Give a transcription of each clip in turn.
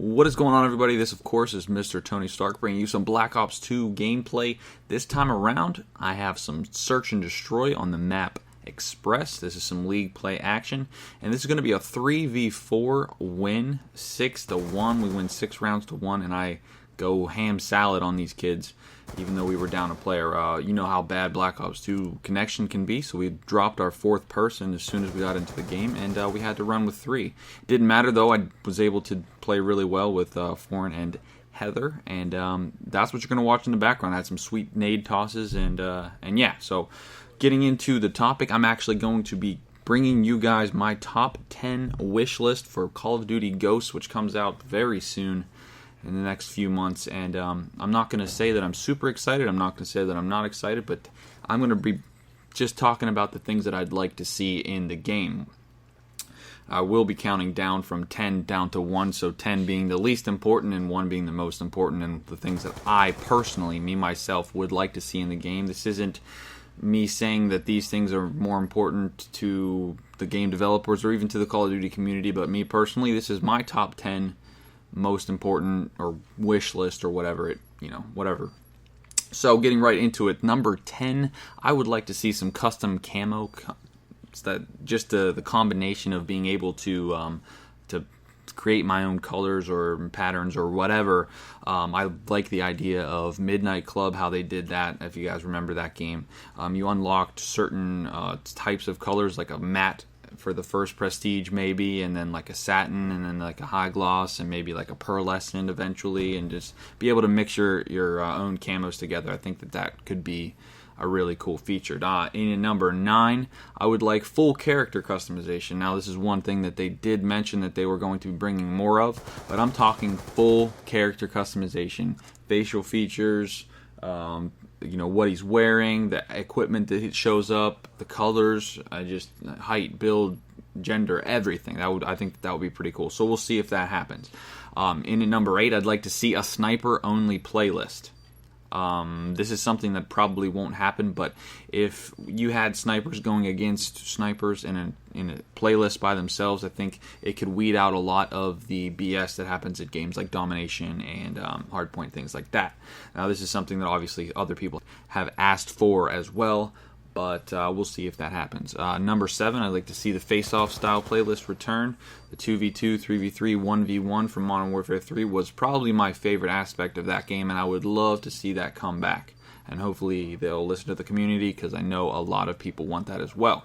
What is going on, everybody? This, of course, is Mr. Tony Stark bringing you some Black Ops 2 gameplay. This time around, I have some Search and Destroy on the map Express. This is some league play action, and this is going to be a 3v4 win, 6-1. We win 6 rounds to 1, and I go ham salad on these kids, even though we were down a player. You know how bad Black Ops 2 connection can be, so we dropped our 4th person as soon as we got into the game, and we had to run with 3. Didn't matter, though. I was able to play really well with Foreign and Heather, and that's what you're going to watch in the background. I had some sweet nade tosses, and yeah, so getting into the topic, I'm actually going to be bringing you guys my top 10 wish list for Call of Duty Ghosts, which comes out very soon in the next few months. And I'm not going to say that I'm super excited. I'm not going to say that I'm not excited, but I'm going to be just talking about the things that I'd like to see in the game. I will be counting down from 10 down to 1, so 10 being the least important and 1 being the most important, and the things that I personally, myself, would like to see in the game. This isn't me saying that these things are more important to the game developers or even to the Call of Duty community, but me personally, this is my top 10 most important, or wish list, or whatever whatever. So getting right into it, number 10, I would like to see some custom camo. That just the combination of being able to create my own colors or patterns or whatever. I like the idea of Midnight Club, how they did that. If you guys remember that game, you unlocked certain types of colors, like a matte for the first prestige maybe, and then like a satin, and then like a high gloss, and maybe like a pearlescent eventually, and just be able to mix your own camos together. I think that could be a really cool feature. In number 9, I would like full character customization. Now, this is one thing that they did mention that they were going to be bringing more of, but I'm talking full character customization, facial features, what he's wearing, the equipment that shows up, the colors, just height, build, gender, everything. I think that would be pretty cool. So we'll see if that happens. In number 8, I'd like to see a sniper-only playlist. This is something that probably won't happen, but if you had snipers going against snipers in a playlist by themselves, I think it could weed out a lot of the BS that happens at games like Domination and Hardpoint, things like that. Now, this is something that obviously other people have asked for as well, but we'll see if that happens. Number 7, I'd like to see the face-off style playlist return. The 2v2, 3v3, 1v1 from Modern Warfare 3 was probably my favorite aspect of that game, and I would love to see that come back. And hopefully they'll listen to the community, because I know a lot of people want that as well.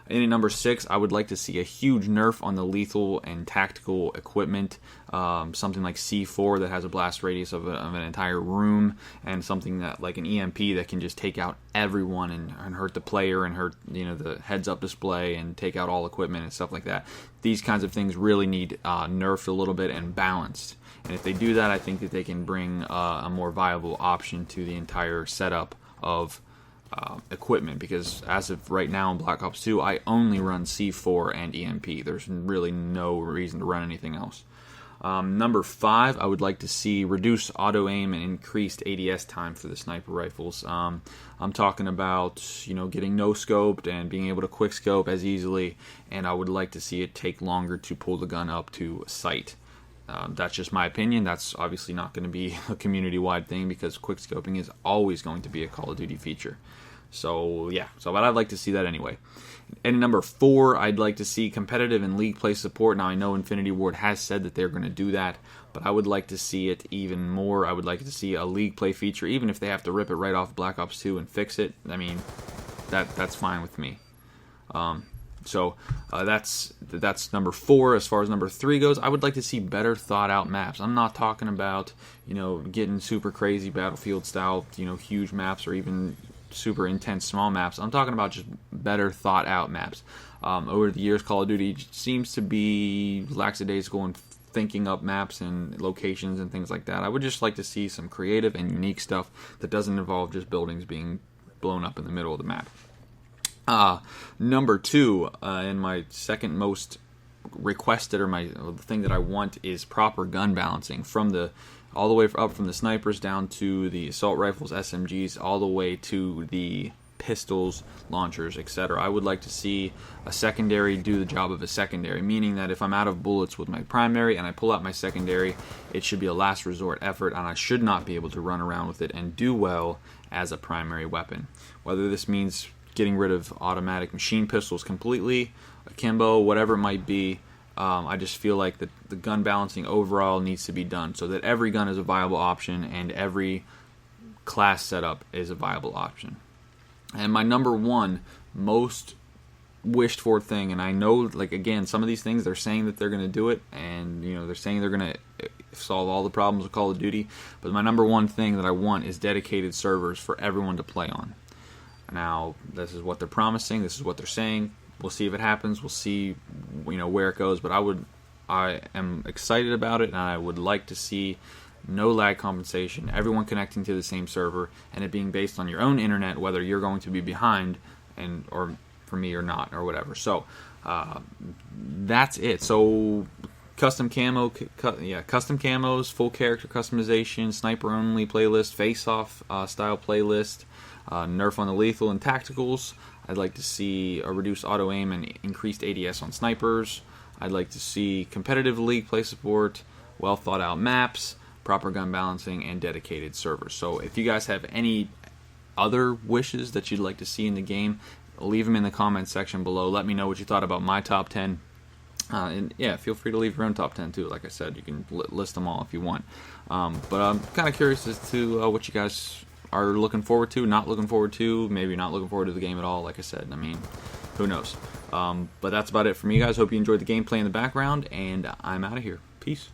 In number 6, I would like to see a huge nerf on the lethal and tactical equipment. Something like C4 that has a blast radius of an entire room, and something that like an EMP that can just take out everyone and hurt the player and hurt the heads-up display and take out all equipment and stuff like that. These kinds of things really need nerfed a little bit and balanced. And if they do that, I think that they can bring a more viable option to the entire setup of equipment, because as of right now in Black Ops 2, I only run C4 and EMP. There's really no reason to run anything else. Number 5, I would like to see reduced auto-aim and increased ADS time for the sniper rifles. I'm talking about, getting no-scoped and being able to quick-scope as easily, and I would like to see it take longer to pull the gun up to sight. That's just my opinion. That's obviously not going to be a community-wide thing, because quick-scoping is always going to be a Call of Duty feature. So, yeah. But I'd like to see that anyway. And number 4, I'd like to see competitive and league play support. Now, I know Infinity Ward has said that they're going to do that, but I would like to see it even more. I would like to see a league play feature, even if they have to rip it right off Black Ops 2 and fix it. I mean, that's fine with me. So that's number 4. As far as number 3 goes, I would like to see better thought out maps. I'm not talking about, getting super crazy Battlefield style, huge maps, or even super intense small maps. I'm talking about just better thought out maps. Over the years, Call of Duty seems to be lackadaisical in thinking up maps and locations and things like that. I would just like to see some creative and unique stuff that doesn't involve just buildings being blown up in the middle of the map. Number 2, and my second most requested, or the thing that I want, is proper gun balancing all the way up from the snipers down to the assault rifles, SMGs, all the way to the pistols, launchers, etc. I would like to see a secondary do the job of a secondary, meaning that if I'm out of bullets with my primary and I pull out my secondary, it should be a last resort effort, and I should not be able to run around with it and do well as a primary weapon. Whether this means getting rid of automatic machine pistols completely, akimbo, whatever it might be, I just feel like the gun balancing overall needs to be done so that every gun is a viable option and every class setup is a viable option. And my number one most wished for thing, and I know, like, again, some of these things they're saying that they're going to do it, and they're saying they're going to solve all the problems of Call of Duty, but my number one thing that I want is dedicated servers for everyone to play on. Now, this is what they're promising, this is what they're saying. We'll see if it happens, we'll see where it goes, but I am excited about it, and I would like to see no lag compensation, everyone connecting to the same server, and it being based on your own internet, whether you're going to be behind or for me or not, or whatever. So that's it. So custom camos, full character customization, sniper only playlist, face-off style playlist, nerf on the lethal and tacticals. I'd like to see a reduced auto aim and increased ADS on snipers. I'd like to see competitive league play support, well thought out maps, proper gun balancing, and dedicated servers. So if you guys have any other wishes that you'd like to see in the game, leave them in the comments section below. Let me know what you thought about my top 10. And yeah, feel free to leave your own top 10 too. Like I said, you can list them all if you want. But I'm kind of curious as to what you guys are looking forward to, not looking forward to, maybe not looking forward to the game at all. Like I said, I mean, who knows? But that's about it for me, guys. Hope you enjoyed the gameplay in the background, and I'm out of here. Peace.